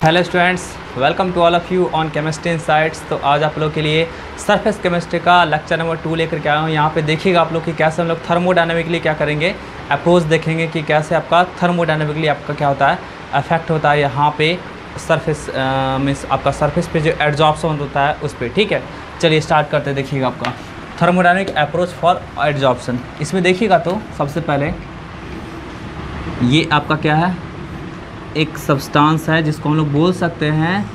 Hello students, welcome to all of you on chemistry insights. तो आज आप लोग के लिए सरफेस केमिस्ट्री का लेक्चर नंबर 2 लेकर के आया हूँ। यहाँ पे देखिएगा आप लोग कि कैसे हम लोग थर्मोडायनेमिकली क्या करेंगे, अप्रोच देखेंगे कि कैसे आपका थर्मोडायनेमिकली आपका क्या होता है, अफेक्ट होता है यहाँ पे सरफेस मीन्स आपका सरफेस पे जो एडजॉर्प्शन होता है उस पर। ठीक है, चलिए स्टार्ट करते हैं। देखिएगा आपका थर्मोडायनेमिक अप्रोच फॉर एडजॉर्प्शन। इसमें देखिएगा तो सबसे पहले ये आपका क्या है, एक सब्सटेंस है जिसको हम लोग बोल सकते हैं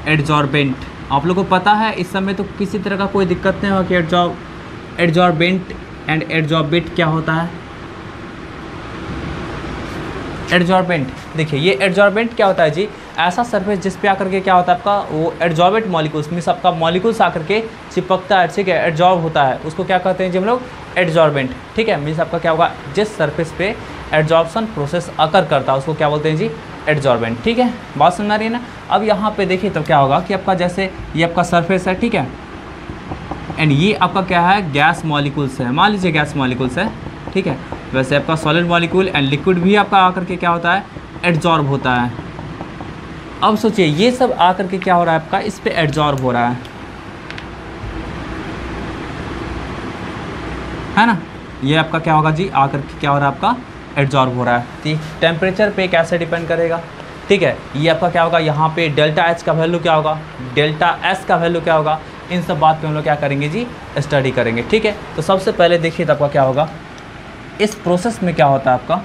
एडजॉर्बेंट। आप लोगों को पता है इस समय तो किसी तरह का कोई दिक्कत नहीं होगा कि एडजॉर्बेंट एंड एडजॉर्बेट क्या होता है। एडजॉर्बेंट देखिए, ये एडजॉर्बेंट क्या होता है जी, ऐसा सरफेस जिस पे आकर के क्या होता है आपका वो एडजॉर्बेंट मॉलिक्यूल्स मीन्स आपका मॉलिक्यूल्स आकर के चिपकता है, ठीक है, एडजॉर्ब होता है, उसको क्या कहते हैं जी हम लोग एडजॉर्बेंट। ठीक है, मीन्स आपका क्या होगा, जिस सरफेस पे एडजॉर्प्शन प्रोसेस अकर करता है उसको क्या बोलते हैं जी, एडजॉर्बेंट। ठीक है, बात समझ आ रही है ना। अब यहाँ पे देखिए तो क्या होगा कि आपका जैसे ये आपका सरफेस है, ठीक है, एंड ये आपका क्या है, गैस मॉलिक्यूल्स है, मान लीजिए गैस मॉलिक्यूल्स है। ठीक है, वैसे आपका सॉलिड मॉलिक्यूल एंड लिक्विड भी आपका आकर के क्या होता है, एडजॉर्ब होता है। अब सोचिए ये सब आकर के क्या हो रहा है आपका, इस पे एडजॉर्ब हो रहा है ना। ये आपका क्या होगा जी, आकर के क्या हो रहा है आपका एडजॉर्ब हो रहा है। ठीक, टेम्परेचर पे कैसे डिपेंड करेगा। ठीक है, ये आपका क्या होगा, यहाँ पे डेल्टा एच का वैल्यू क्या होगा, डेल्टा एस का वैल्यू क्या होगा, इन सब बात पे हम लोग क्या करेंगे जी, स्टडी करेंगे। ठीक है, तो सबसे पहले देखिए तो आपका क्या होगा, इस प्रोसेस में क्या होता है आपका,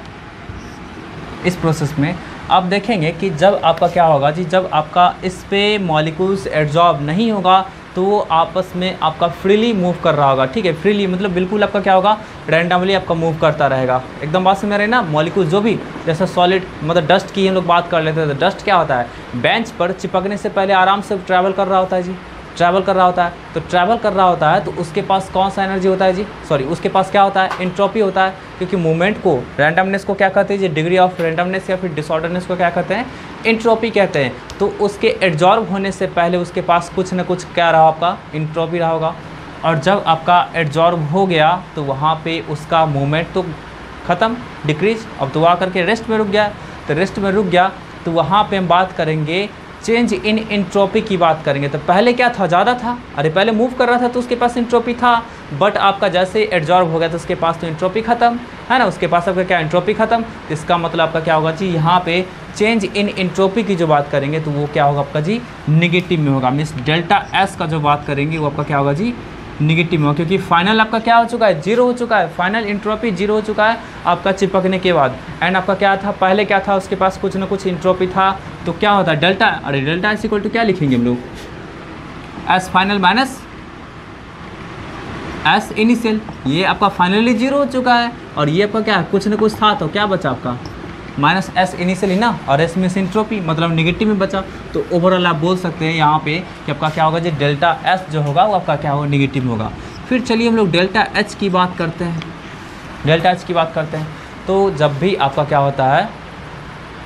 इस प्रोसेस में आप देखेंगे कि जब आपका क्या होगा जी, जब आपका इस पे मॉलिक्यूल्स एडजॉर्ब नहीं होगा तो वो आपस में आपका फ्रीली मूव कर रहा होगा। ठीक है, फ्रीली मतलब बिल्कुल आपका क्या होगा, रैंडमली आपका मूव करता रहेगा। एकदम बात समझ रहे हैं ना। मॉलिक्यूल जो भी जैसे सॉलिड मतलब डस्ट की हम लोग बात कर लेते हैं, तो डस्ट क्या होता है, बेंच पर चिपकने से पहले आराम से ट्रैवल कर रहा होता है जी, ट्रैवल कर रहा होता है। तो ट्रैवल कर रहा होता है तो उसके पास कौन सा एनर्जी होता है जी, सॉरी उसके पास क्या होता है, एंट्रोपी होता है। क्योंकि मूवमेंट को, रैंडमनेस को क्या कहते हैं जी, डिग्री ऑफ रैंडमनेस या फिर डिसऑर्डरनेस को क्या कहते हैं, एंट्रोपी कहते हैं। तो उसके एडजॉर्ब होने से पहले उसके पास कुछ ना कुछ क्या रहा आपका, एंट्रोपी रहा होगा। और जब आपका एडजॉर्ब हो गया तो वहाँ पे उसका मूवमेंट तो ख़त्म, डिक्रीज। अब तो आ करके रेस्ट में रुक गया, तो रेस्ट में रुक गया तो वहाँ पे हम बात करेंगे चेंज इन एंट्रोपी की बात करेंगे। तो पहले क्या था, ज़्यादा था, अरे पहले मूव कर रहा था तो उसके पास एंट्रोपी था, बट आपका जैसे एडजॉर्ब हो गया तो उसके पास तो एंट्रोपी खत्म है ना, उसके पास आपका क्या एंट्रोपी खत्म। तो इसका मतलब आपका क्या होगा जी, यहाँ पे चेंज इन एंट्रोपी की जो बात करेंगे तो वो क्या होगा आपका जी, निगेटिव में होगा। मीन्स डेल्टा एस का जो बात करेंगे वो आपका क्या होगा जी, निगेटिव में होगा। क्योंकि फाइनल आपका क्या हो चुका है, जीरो हो चुका है, फाइनल एंट्रोपी जीरो हो चुका है आपका चिपकने के बाद। एंड आपका क्या था, पहले क्या था, उसके पास कुछ ना कुछ एंट्रोपी था, तो क्या होता है डेल्टा, अरे डेल्टा इज इक्वल टू क्या लिखेंगे हम लोग, S final minus S initial. ये आपका फाइनली जीरो हो चुका है और ये आपका क्या है, कुछ ना कुछ था तो क्या बचा आपका, माइनस एस इनिशियली ना, और एस में एंट्रोपी मतलब निगेटिव में बचा। तो ओवरऑल आप बोल सकते हैं यहाँ पे कि आपका क्या होगा जी, डेल्टा एस जो होगा वो आपका क्या होगा, निगेटिव होगा। फिर चलिए हम लोग डेल्टा एच की बात करते हैं। डेल्टा एच की बात करते हैं तो जब भी आपका क्या होता है,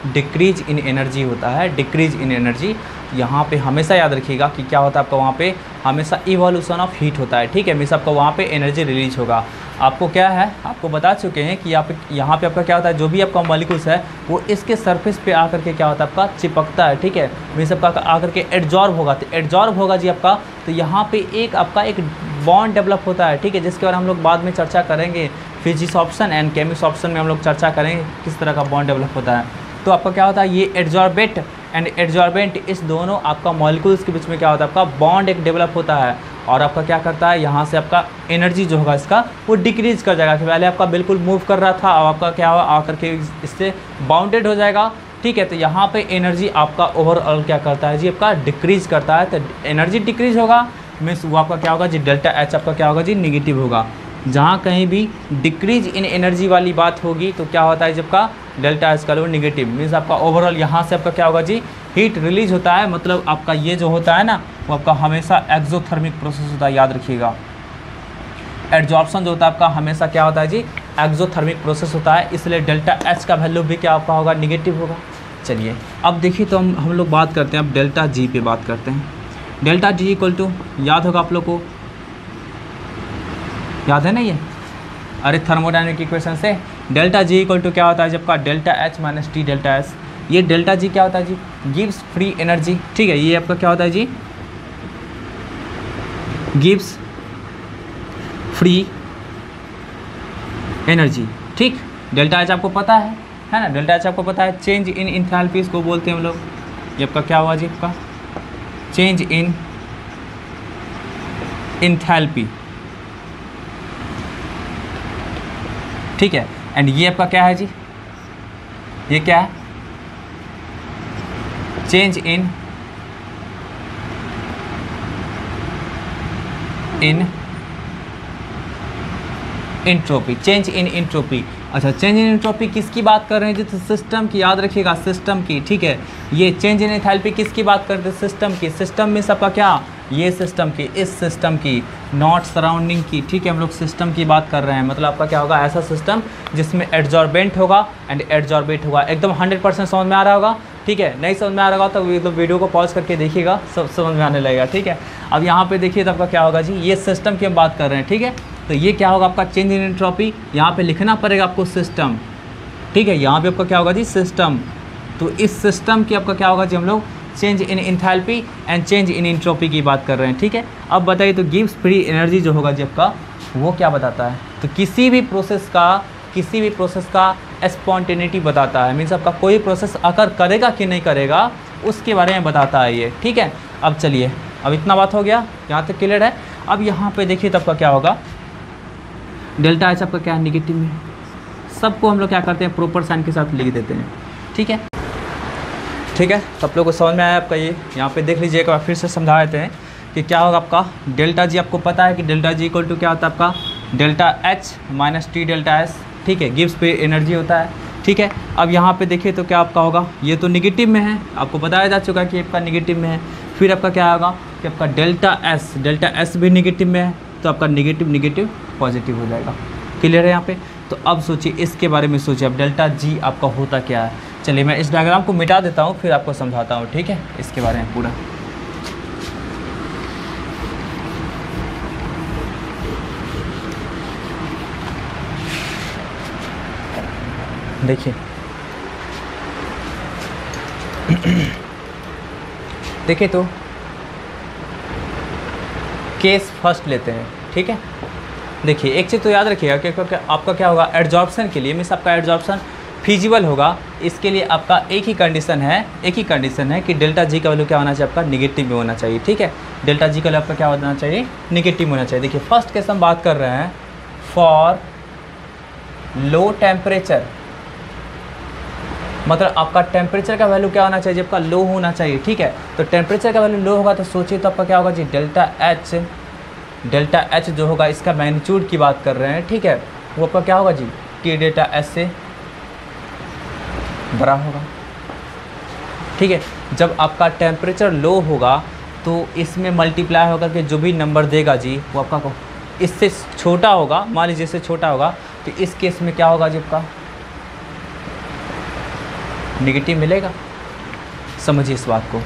डिक्रीज इन एनर्जी होता है, डिक्रीज इन एनर्जी, यहाँ पे हमेशा याद रखिएगा कि क्या होता है आपका, वहाँ पे हमेशा इवोल्यूशन ऑफ हीट होता है। ठीक है, मीन्स आपका वहाँ पे एनर्जी रिलीज होगा। आपको क्या है, आपको बता चुके हैं कि यहाँ पे आपका क्या होता है, जो भी आपका मॉलिक्यूल्स है वो इसके सरफेस पे आकर के क्या होता है आपका, चिपकता है। ठीक है, मीन्स आपका आकर के एडजॉर्ब होगा, तो एडजॉर्ब होगा जी आपका, तो यहाँ पे एक आपका एक बॉन्ड डेवलप होता है। ठीक है, जिसके बारे में हम लोग बाद में चर्चा करेंगे, फिजिक्स ऑप्शन एंड केमिक्स ऑप्शन में हम लोग चर्चा करेंगे किस तरह का बॉन्ड डेवलप होता है। तो आपका क्या होता है, ये एडजॉर्बेट एंड एडजॉर्बेंट, इस दोनों आपका मॉलिक्यूल्स के बीच में क्या होता है, आपका बॉन्ड एक डेवलप होता है और आपका क्या करता है, यहाँ से आपका एनर्जी जो होगा इसका वो डिक्रीज कर जाएगा। कि पहले आपका बिल्कुल मूव कर रहा था, अब आपका क्या होगा, आकर के इससे बाउंडेड हो जाएगा। ठीक है, तो यहाँ पे एनर्जी आपका ओवरऑल क्या करता है जी, आपका डिक्रीज करता है। तो एनर्जी डिक्रीज होगा मीन्स वो आपका क्या होगा जी, डेल्टा एच आपका क्या होगा जी, निगेटिव होगा। जहाँ कहीं भी डिक्रीज इन एनर्जी वाली बात होगी तो क्या होता है, जब का डेल्टा एच का लो निगेटिव, मीन्स आपका ओवरऑल यहाँ से आपका क्या होगा जी, हीट रिलीज होता है। मतलब आपका ये जो होता है ना वो आपका हमेशा एक्सोथर्मिक प्रोसेस होता है, याद रखिएगा। एडजॉर्प्शन जो होता है आपका हमेशा क्या होता है जी, एक्सोथर्मिक प्रोसेस होता है, इसलिए डेल्टा एच का वैल्यू भी क्या आपका होगा, निगेटिव होगा। चलिए अब देखिए तो हम लोग बात करते हैं, अब डेल्टा जी पे बात करते हैं। डेल्टा जी इक्वल टू, याद होगा आप लोग को, याद है ना ये, अरे थर्मोडायनेमिक इक्वेशन से डेल्टा जी इक्वल टू क्या होता है, जब का delta H minus T delta S. ये डेल्टा जी क्या होता है जी, गिव्स फ्री एनर्जी, ठीक है। ये आपका क्या होता है जी, गिव्स फ्री एनर्जी, ठीक। डेल्टा एच आपको पता है ना, डेल्टा एच आपको पता है, चेंज इन इंथैल्पी इसको बोलते हैं हम लोग। ये आपका क्या हुआ जी, आपका चेंज इन इंथैल्पी, ठीक है। एंड ये आपका क्या है जी, ये क्या है, change in entropy, change in entropy. अच्छा, चेंज इन एंट्रोपी किसकी बात कर रहे हैं जी, तो सिस्टम की, याद रखिएगा सिस्टम की, ठीक है। ये चेंज इन एंथैल्पी किसकी बात करते हैं, सिस्टम की। सिस्टम में सबका क्या, ये सिस्टम की, इस सिस्टम की, नॉट सराउंडिंग की, ठीक है। हम लोग सिस्टम की बात कर रहे हैं, मतलब आपका क्या होगा, ऐसा सिस्टम जिसमें एड्जॉर्बेंट होगा एंड एड्जॉर्बेट होगा। एकदम 100% समझ में आ रहा होगा, ठीक है। नहीं समझ में आ रहा होगा तो एकदम वीडियो को पॉज करके देखिएगा, सब समझ में आने लगेगा, ठीक है। अब यहाँ पे देखिए तो आपका क्या होगा जी, ये सिस्टम की हम बात कर रहे हैं, ठीक है। तो ये क्या होगा आपका चेंज इन एंट्रोपी, यहाँ पे लिखना पड़ेगा आपको सिस्टम, ठीक है। यहाँ पे आपका क्या होगा जी, सिस्टम। तो इस सिस्टम की आपका क्या होगा जी, हम लोग change in enthalpy and change in entropy की बात कर रहे हैं, ठीक है। अब बताइए तो गिव्स फ्री एनर्जी जो होगा जी आपका, वो क्या बताता है, तो किसी भी प्रोसेस का स्पॉन्टेनिटी बताता है। मीन्स आपका कोई प्रोसेस अगर करेगा कि नहीं करेगा उसके बारे में बताता है ये, ठीक है। अब चलिए, अब इतना बात हो गया, यहाँ तक क्लियर है। अब यहाँ पे देखिए तब का क्या होगा, डेल्टा एच आपका क्या है, निगेटिव में। सबको हम लोग क्या करते हैं, प्रॉपर साइन के साथ लिख देते हैं, ठीक है, ठीक है। तो आप लोग को समझ में आया आपका ये, यहाँ पे देख लीजिए एक बार फिर से समझा देते हैं कि क्या होगा आपका डेल्टा जी। आपको पता है कि डेल्टा जी इक्वल टू क्या होता है आपका, delta H minus T delta S, ठीक है। गिव्स पे एनर्जी होता है, ठीक है। अब यहाँ पे देखिए तो क्या आपका होगा, ये तो निगेटिव में है, आपको बताया जा चुका है कि आपका निगेटिव में है। फिर आपका क्या होगा कि आपका डेल्टा एस भी निगेटिव में है, तो आपका निगेटिव पॉजिटिव हो जाएगा। क्लियर है यहाँ पे। तो अब सोचिए इसके बारे में, सोचिए अब डेल्टा जी आपका होता क्या है। चलिए मैं इस डायग्राम को मिटा देता हूँ, फिर आपको समझाता हूँ, ठीक है, इसके बारे में पूरा। देखिए देखिए तो केस फर्स्ट लेते हैं, ठीक है। देखिए एक चीज़ तो याद रखिएगा कि आपका क्या होगा, एड्जॉर्प्शन के लिए, मीन्स आपका एड्जॉर्प्शन फिजिबल होगा, इसके लिए आपका एक ही कंडीशन है कि डेल्टा जी का वैल्यू क्या होना चाहिए, आपका निगेटिव में होना चाहिए, ठीक है। डेल्टा जी का वैल्यू आपका क्या होना चाहिए, निगेटिव होना चाहिए। देखिए फर्स्ट केस हम बात कर रहे हैं फॉर लो टेम्परेचर, मतलब आपका टेम्परेचर का वैल्यू क्या होना चाहिए, आपका लो होना चाहिए, ठीक है। तो टेम्परेचर का वैल्यू लो होगा तो सोचिए तो आपका क्या होगा जी, डेल्टा एच जो होगा, इसका मैग्नीट्यूड की बात कर रहे हैं, ठीक है। वो आपका क्या होगा जी, टी डेल्टा एस से बड़ा होगा, ठीक है। जब आपका टेम्परेचर लो होगा तो इसमें मल्टीप्लाई होकर के जो भी नंबर देगा जी, वो आपका इससे छोटा होगा, मान लीजिए इससे छोटा होगा, तो इस केस में क्या होगा जी, आपका निगेटिव मिलेगा। समझिए इस बात को।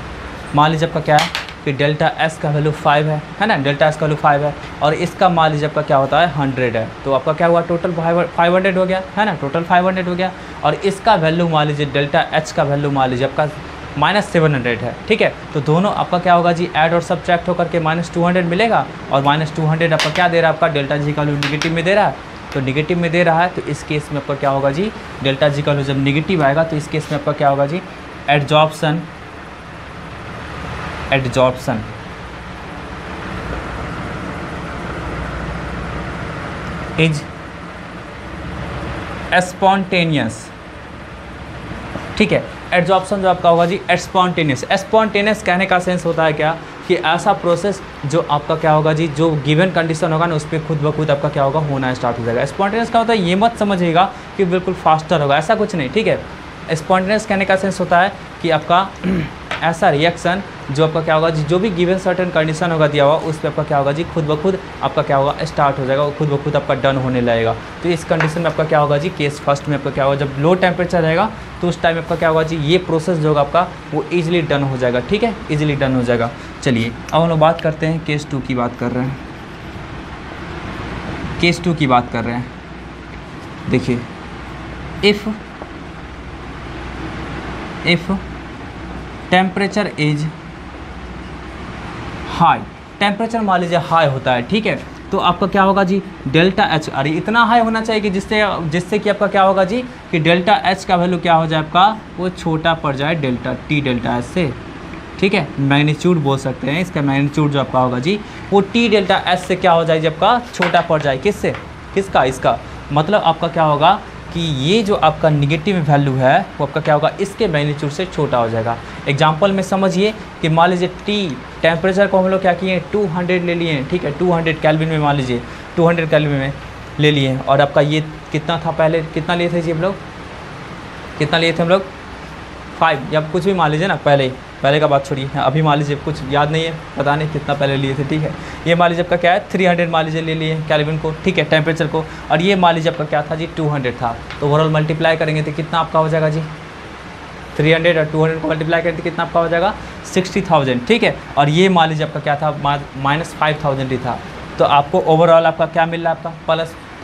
मान लीजिए आपका क्या है कि डेल्टा एस का वैल्यू 5 है ना, डेल्टा एस का वैल्यू 5 है, और इसका मान लीजिए आपका क्या होता है 100 है, तो आपका क्या हुआ, टोटल 500 हो गया, है ना, टोटल 500 हो गया। और इसका वैल्यू मान लीजिए, डेल्टा एच का वैल्यू मान लीजिए आपका -700 है, ठीक है। तो दोनों आपका क्या होगा जी, ऐड और सब्ट्रैक्ट होकर के -200 मिलेगा, और -200 आपका क्या दे रहा है, आपका डेल्टा जी का वैल्यू निगेटिव में दे रहा है। तो निगेटिव में दे रहा है, तो इस केस में आपका क्या होगा जी, डेल्टा जी का वैल्यू जब निगेटिव आएगा तो इस केस में आपका क्या होगा जी, एड्जॉर्प्शन इज स्पॉन्टेनियस, ठीक है। एड्जॉर्प्शन जो आपका होगा जी स्पॉन्टेनियस कहने का सेंस होता है क्या, कि ऐसा प्रोसेस जो आपका क्या होगा जी, जो गिवन कंडीशन होगा ना उस पर खुद ब खुद आपका क्या होगा, होना स्टार्ट हो जाएगा। स्पॉन्टेनियस का होता है, ये मत समझिएगा कि बिल्कुल फास्टर होगा, ऐसा कुछ नहीं, ठीक है। स्पॉन्टेनियस कहने का सेंस होता है कि आपका ऐसा रिएक्शन जो आपका क्या होगा जी, जो भी गिवन सर्टेन कंडीशन होगा दिया हुआ, उस पर आपका क्या होगा जी, खुद ब खुद आपका क्या होगा, स्टार्ट हो जाएगा, वो खुद ब खुद आपका डन होने लगेगा। तो इस कंडीशन में आपका क्या होगा जी, केस फर्स्ट में आपका क्या होगा, जब लो टेम्परेचर रहेगा तो उस टाइम आपका क्या होगा जी, ये प्रोसेस जो होगा आपका वो ईजिली डन हो जाएगा, ठीक है, ईजिली डन हो जाएगा। चलिए अब हम लोग बात करते हैं, केस 2 की बात कर रहे हैं, केस 2 की बात कर रहे हैं। देखिए if if temperature is high, temperature मान लीजिए हाई होता है, ठीक है, तो आपका क्या होगा जी, डेल्टा एच, अरे इतना हाई होना चाहिए कि जिससे कि आपका क्या होगा जी, कि डेल्टा एच का वैल्यू क्या हो जाए आपका, वो छोटा पड़ जाए डेल्टा टी डेल्टा एच से, ठीक है, मैग्नीट्यूड बोल सकते हैं इसका, मैग्नीट्यूड जो आपका होगा जी वो टी डेल्टा एच से क्या हो जाए जब आपका छोटा पड़ जाए, किससे, किसका, इसका, मतलब आपका क्या होगा कि ये जो आपका निगेटिव वैल्यू है वो आपका क्या होगा, इसके मैग्नीट्यूड से छोटा हो जाएगा। एग्जांपल में समझिए कि मान लीजिए टी टेम्परेचर को हम लोग क्या किए, 200 ले लिए हैं, ठीक है, 200 केल्विन में, मान लीजिए 200 केल्विन में ले लिए हैं, और आपका ये कितना था, पहले कितना लिए थे जी हम लोग, कितना लिए थे हम लोग 5, या कुछ भी मान लीजिए ना, पहले का बात छोड़िए, अभी मान लीजिए कुछ याद नहीं है, पता नहीं कितना पहले लिए थे, ठीक है, ये मान लीजिए आपका क्या है 300 मान लीजिए ले लिए केल्विन को, ठीक है, टेम्परेचर को, और ये मान लीजिए आपका क्या था जी 200 था, तो ओवरऑल मल्टीप्लाई करेंगे तो कितना आपका हो जाएगा जी, 300 और 200 को मल्टीप्लाई करेंगे तो कितना आपका हो जाएगा 60,000, ठीक है, और ये मान लीजिए आपका क्या था -5,000 ही था, तो आपको ओवरऑल आपका क्या मिल रहा है, आपका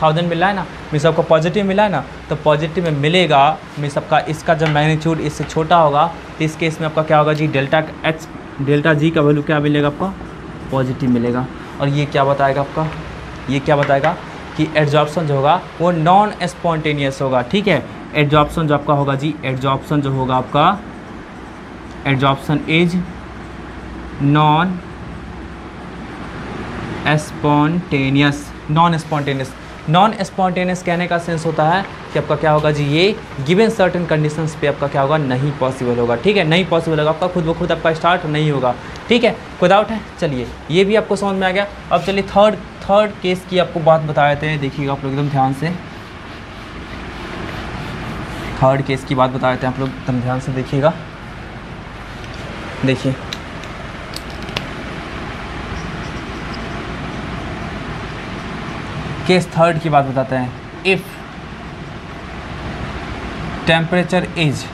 +1000 मिल रहा है ना, मीन्स आपको पॉजिटिव मिला है ना, तो पॉजिटिव में मिलेगा मीन्स आपका इसका जब मैग्नीट्यूड इससे छोटा होगा तो इस केस में आपका क्या होगा जी, डेल्टा जी का वैल्यू क्या मिलेगा आपका, पॉजिटिव मिलेगा, और ये क्या बताएगा आपका, ये क्या बताएगा कि एड्जॉर्प्शन जो होगा वो नॉन स्पॉन्टेनियस होगा, ठीक है, एड्जॉर्प्शन जो आपका होगा जी, एड्जॉर्प्शन जो होगा आपका, adsorption is non spontaneous, non spontaneous कहने का सेंस होता है कि आपका क्या होगा जी, ये गिवन सर्टेन कंडीशंस पे आपका क्या होगा, नहीं पॉसिबल होगा, ठीक है, नहीं पॉसिबल होगा, आपका खुद ब खुद आपका स्टार्ट नहीं होगा, ठीक है, कोई डाउट है, चलिए ये भी आपको समझ में आ गया। अब चलिए थर्ड केस की आपको बात बता देते हैं, देखिएगा आप लोग एकदम ध्यान से, थर्ड केस की बात बता देते हैं आप लोग एकदम ध्यान से देखिएगा, देखिए केस थर्ड की बात बताते हैं, if temperature is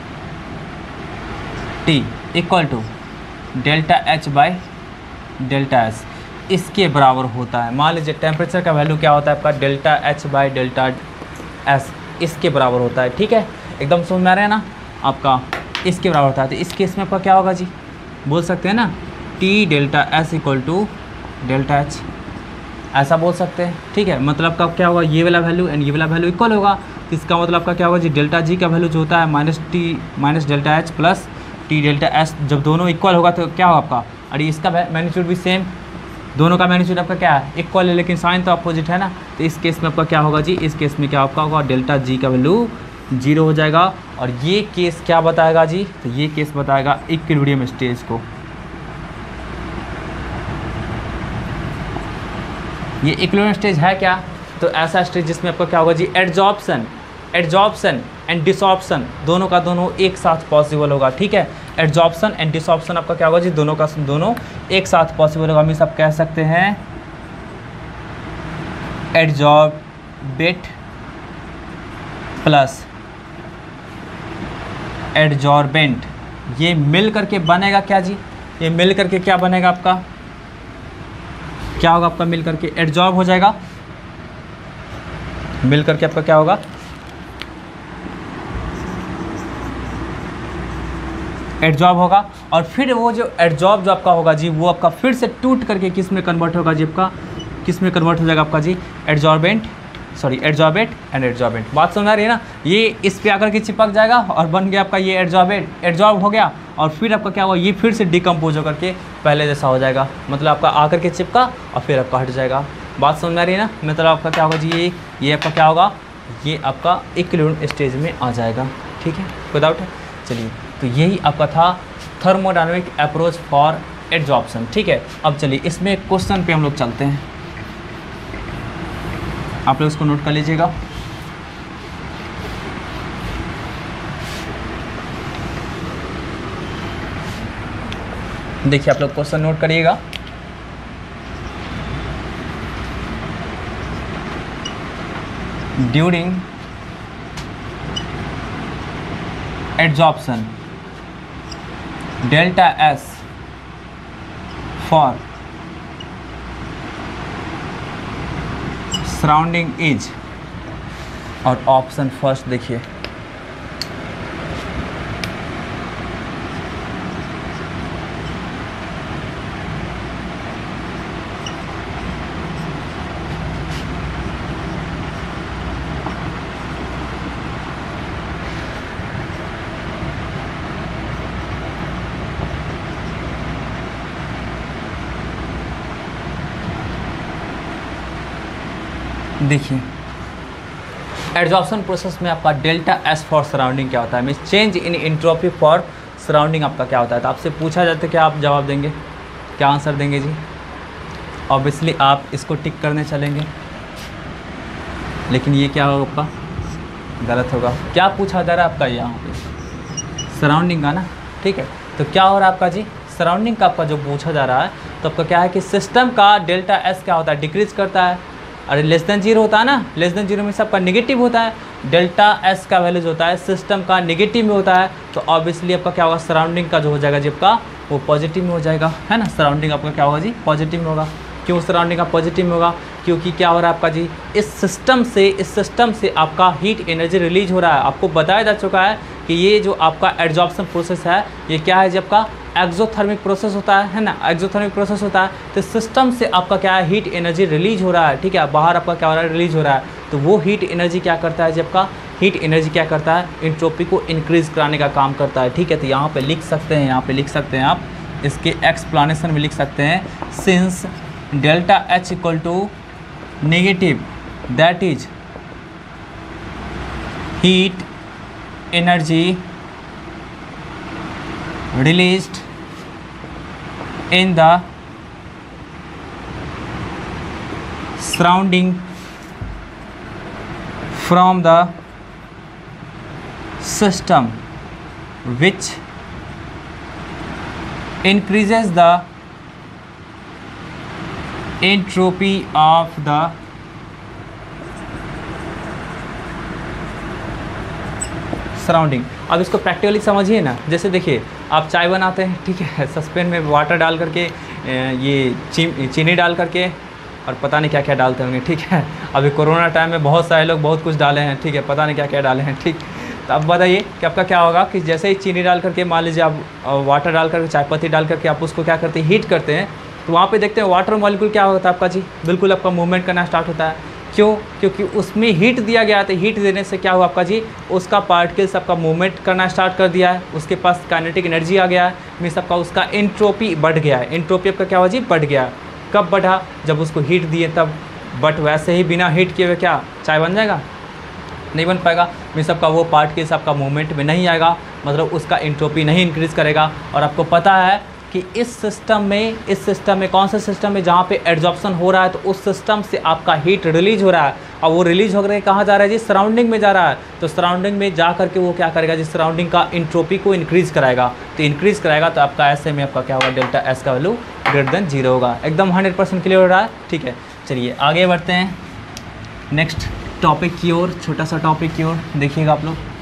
T equal to delta H by delta S, इसके बराबर होता है, मान लीजिए टेम्परेचर का वैल्यू क्या होता है आपका, delta H by delta S, इसके बराबर होता है, ठीक है, एकदम समझ में आ रहा है ना आपका, इसके बराबर होता है, तो इस केस में आपका क्या होगा जी, बोल सकते हैं ना T delta S equal to delta H, ऐसा बोल सकते हैं, ठीक है, मतलब का क्या होगा, ये वाला वैल्यू एंड ये वाला वैल्यू इक्वल होगा, तो इसका मतलब का क्या होगा जी, डेल्टा जी का वैल्यू जो होता है minus delta H plus T delta S, जब दोनों इक्वल होगा तो क्या होगा आपका, और इसका मैग्नीट्यूड भी सेम, दोनों का मैग्नीट्यूड आपका क्या है, इक्वल है, लेकिन साइन तो अपोजिट है ना, तो इस केस में आपका क्या होगा जी, इस केस में क्या आपका होगा, डेल्टा जी का वैल्यू 0 हो जाएगा, और ये केस क्या बताएगा जी, तो ये केस बताएगा इक्विलिब्रियम स्टेज को, ये इक्विलिब्रियम स्टेज है क्या, तो ऐसा स्टेज जिसमें आपका क्या होगा जी, एड्जॉर्प्शन एंड डिसॉर्प्शन दोनों का दोनों एक साथ पॉसिबल होगा, ठीक है, एड्जॉर्प्शन एंड डिसॉर्प्शन आपका क्या होगा जी, दोनों का दोनों एक साथ पॉसिबल होगा, मीन्स आप कह सकते हैं एड्जॉर्बेट प्लस एड्जॉर्बेंट, ये मिल करके बनेगा क्या जी, ये मिल करके क्या बनेगा आपका, क्या होगा आपका, मिल करके एड्जॉर्ब हो जाएगा, मिल करके आपका क्या होगा, एड्जॉर्ब होगा, और फिर वो जो एड्जॉर्ब जो आपका होगा जी, वो आपका फिर से टूट करके किस में कन्वर्ट होगा जी, आपका किस में कन्वर्ट हो जाएगा आपका जी, एड्जॉर्बेट एंड एड्जॉर्बेंट, बात समझ आ रही है ना, ये इस पे आकर के चिपक जाएगा और बन गया आपका ये एड्जॉर्ब हो गया, और फिर आपका क्या होगा, ये फिर से डिकम्पोज होकर के पहले जैसा हो जाएगा, मतलब आपका आकर के चिपका और फिर आपका हट जाएगा, बात समझ में आ रही है ना, मतलब आपका क्या होगा जी, ये आपका क्या होगा, ये आपका इक्विलिब्रियम स्टेज में आ जाएगा, ठीक है, कोई डाउट है, चलिए तो यही आपका था थर्मोडायनामिक अप्रोच फॉर एड्जॉर्प्शन, ठीक है। अब चलिए इसमें क्वेश्चन पे हम लोग चलते हैं, आप लोग इसको नोट कर लीजिएगा। देखिए आप लोग क्वेश्चन नोट करिएगा। During adsorption delta S for surrounding is, और ऑप्शन फर्स्ट देखिए देखिए एड्जॉर्प्शन प्रोसेस में आपका डेल्टा एस फॉर सराउंडिंग क्या होता है, means change in entropy for surrounding आपका क्या होता है। तो आपसे पूछा जाता है क्या आप जवाब देंगे, क्या आंसर देंगे जी? ऑब्वियसली आप इसको टिक करने चलेंगे, लेकिन ये क्या होगा आपका गलत होगा। क्या पूछा जा रहा है आपका यहाँ पे सराउंडिंग का ना, ठीक है। तो क्या हो रहा है आपका जी, सराउंडिंग का आपका जो पूछा जा रहा है, तो आपका क्या है कि सिस्टम का डेल्टा एस क्या होता है, डिक्रीज करता है। अरे लेस देन जीरो होता है ना, लेस देन जीरो में सबका नेगेटिव होता है, डेल्टा एस का वैल्यूज होता है सिस्टम का नेगेटिव में होता है, तो ऑब्वियसली आपका क्या होगा, सराउंडिंग का जो हो जाएगा जी आपका वो पॉजिटिव में हो जाएगा, है ना। सराउंडिंग आपका क्या होगा जी, पॉजिटिव में होगा। क्यों सराउंडिंग का पॉजिटिव में होगा, क्योंकि क्या हो रहा है आपका जी, इस सिस्टम से आपका हीट एनर्जी रिलीज हो रहा है। आपको बताया जा चुका है कि ये जो आपका एड्जॉर्प्शन प्रोसेस है ये क्या है जी, आपका एक्सोथर्मिक प्रोसेस होता है ना, एक्सोथर्मिक प्रोसेस होता है। तो सिस्टम से आपका क्या है, हीट एनर्जी रिलीज हो रहा है, ठीक है, बाहर आपका क्या हो रहा है, रिलीज हो रहा है। तो वो हीट एनर्जी क्या करता है जी, आपका हीट एनर्जी क्या करता है, एंट्रोपी को इंक्रीज कराने का काम करता है, ठीक है। तो यहाँ पे लिख सकते हैं, यहाँ पे लिख सकते हैं आप, इसके एक्सप्लेनेशन में लिख सकते हैं, since delta H equal to negative, that is heat energy released in the surrounding from the system, which increases the entropy of the surrounding. अब इसको प्रैक्टिकली समझिए ना, जैसे देखिए आप चाय बनाते हैं, ठीक है, सस्पेन में वाटर डाल करके ये चीनी डाल करके और पता नहीं क्या क्या डालते होंगे, ठीक है। अभी कोरोना टाइम में बहुत सारे लोग बहुत कुछ डाले हैं, ठीक है, पता नहीं क्या क्या डाले हैं, ठीक। तो अब बताइए कि आपका क्या होगा कि जैसे ही चीनी डाल करके, मान लीजिए आप वाटर डाल करके, चाय पत्ती डाल करके आप उसको क्या करते हैं, हीट करते हैं, तो वहाँ पे देखते हैं वाटर मॉलिक्यूल क्या होता है आपका जी, बिल्कुल आपका मूवमेंट करना स्टार्ट होता है। क्यों? क्योंकि उसमें हीट दिया गया है, तो हीट देने से क्या हुआ आपका जी, उसका पार्टिकल्स आपका मूवमेंट करना स्टार्ट कर दिया है, उसके पास काइनेटिक एनर्जी आ गया है, मीन्स आपका उसका एंट्रोपी बढ़ गया है। एंट्रोपी आपका क्या हुआ जी, बढ़ गया। कब बढ़ा, जब उसको हीट दिए तब। बट वैसे ही बिना हीट किए हुए क्या चाय बन जाएगा, नहीं बन पाएगा। मीन्स आपका वो पार्टिकल्स आपका मूवमेंट में नहीं आएगा, मतलब उसका एंट्रोपी नहीं इंक्रीज़ करेगा। और आपको पता है कि इस सिस्टम में कौन सा सिस्टम है जहाँ पे एड्जॉर्प्शन हो रहा है, तो उस सिस्टम से आपका हीट रिलीज हो रहा है, और वो रिलीज होकर कहाँ जा रहा है जी, सराउंडिंग में जा रहा है। तो सराउंडिंग में जा करके वो क्या करेगा जी, सराउंडिंग का एंट्रोपी को इंक्रीज़ कराएगा। तो इंक्रीज़ कराएगा तो आपका ऐसे में आपका क्या होगा, डेल्टा एस का वैल्यू ग्रेटर देन 0 होगा। एकदम 100% क्लियर हो रहा है, ठीक है। चलिए आगे बढ़ते हैं नेक्स्ट टॉपिक की ओर, छोटा सा टॉपिक की ओर देखिएगा आप लोग।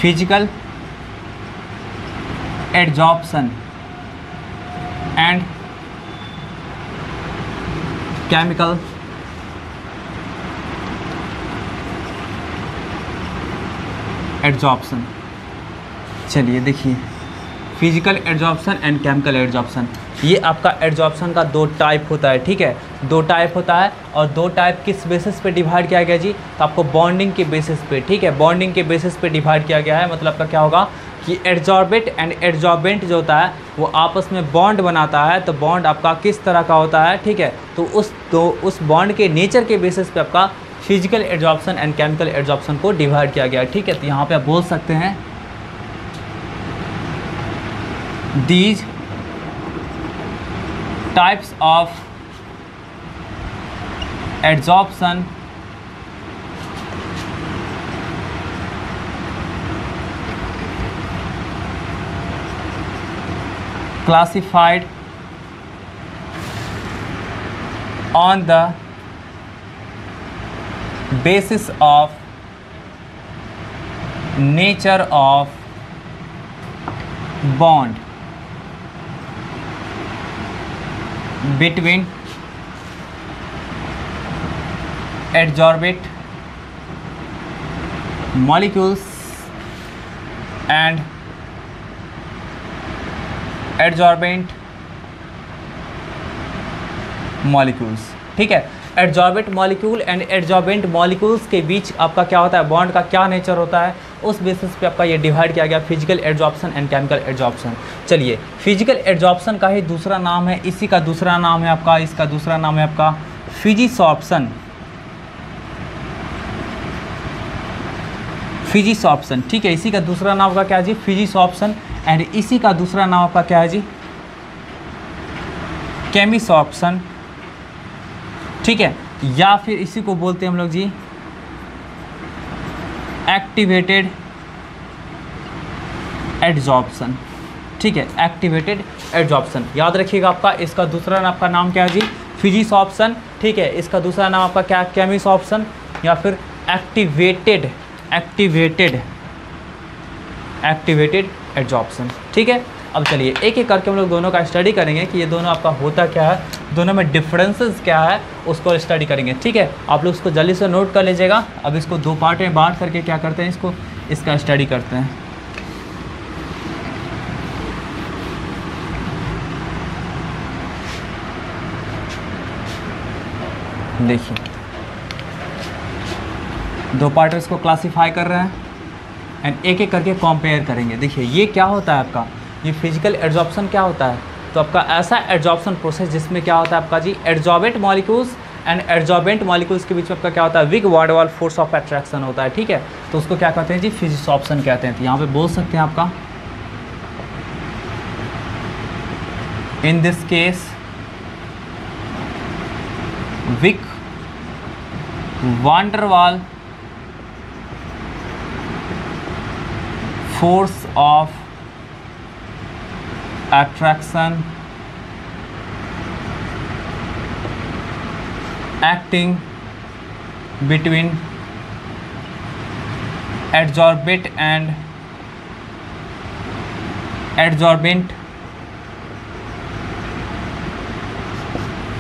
Physical adsorption and chemical adsorption. चलिए देखिए, physical adsorption and chemical adsorption, ये आपका एड्जॉर्प्शन का 2 टाइप होता है, ठीक है, 2 टाइप होता है। और 2 टाइप किस बेसिस पे डिवाइड किया गया जी, तो आपको बॉन्डिंग के बेसिस पे, ठीक है, बॉन्डिंग के बेसिस पे डिवाइड किया गया है। मतलब का क्या होगा कि एड्जॉर्बेट एंड एड्जॉर्बेंट जो होता है वो आपस में बॉन्ड बनाता है। तो बॉन्ड आपका किस तरह का होता है, ठीक है, तो उस बॉन्ड के नेचर के बेसिस पे आपका physical adsorption and chemical adsorption को डिवाइड किया गया है, ठीक है। तो यहाँ पे आप बोल सकते हैं these types of adsorption classified on the basis of nature of bond between adsorbate molecules and adsorbent molecules, ठीक है। Adsorbent molecule and adsorbent molecules के बीच आपका क्या होता है, बॉन्ड का क्या नेचर होता है, उस बेसिस पे आपका ये डिवाइड किया गया physical adsorption and chemical adsorption. चलिए, फिजिकल एडजॉर्प्शन का ही दूसरा नाम है, इसी का दूसरा नाम है आपका, इसका दूसरा नाम है आपका फिजिसॉर्प्शन। फिजिसॉर्प्शन, ठीक है, इसी का दूसरा नाम का क्या है जी, फिजिसॉर्प्शन। एंड इसी का दूसरा नाम आपका क्या है जी, केमिसॉर्प्शन, ठीक है, या फिर इसी को बोलते हैं हम लोग जी एक्टिवेटेड एडजॉर्प्शन, ठीक है, एक्टिवेटेड एडजॉर्प्शन। याद रखिएगा आपका इसका दूसरा नाम आपका नाम क्या है जी, फिजिसॉर्प्शन, ठीक है, इसका दूसरा नाम आपका क्या, केमिसॉर्प्शन या फिर एक्टिवेटेड एडजॉर्प्शन, ठीक है। अब चलिए एक एक करके हम लोग दोनों का स्टडी करेंगे कि ये दोनों आपका होता क्या है, दोनों में डिफरेंसेस क्या है, उसको स्टडी करेंगे, ठीक है। आप लोग उसको जल्दी से नोट कर लीजिएगा। अब इसको दो पार्ट में बांट करके क्या करते हैं, इसका स्टडी करते हैं। देखिए, दो पार्ट इसको क्लासीफाई कर रहे हैं एंड एक एक करके कंपेयर करेंगे। देखिए ये क्या होता है आपका, ये फिजिकल एडजॉर्प्शन क्या होता है, तो आपका ऐसा एडजॉर्प्शन प्रोसेस जिसमें क्या होता है आपका जी, adsorbent molecules and adsorbent molecules के बीच में आपका क्या होता है, weak van der Waals force of attraction होता है, ठीक है। तो उसको क्या कहते हैं जी, फिजिसॉर्प्शन कहते हैं। तो यहाँ पे बोल सकते हैं आपका, in this case weak van der Waals force of attraction acting between adsorbent and adsorbent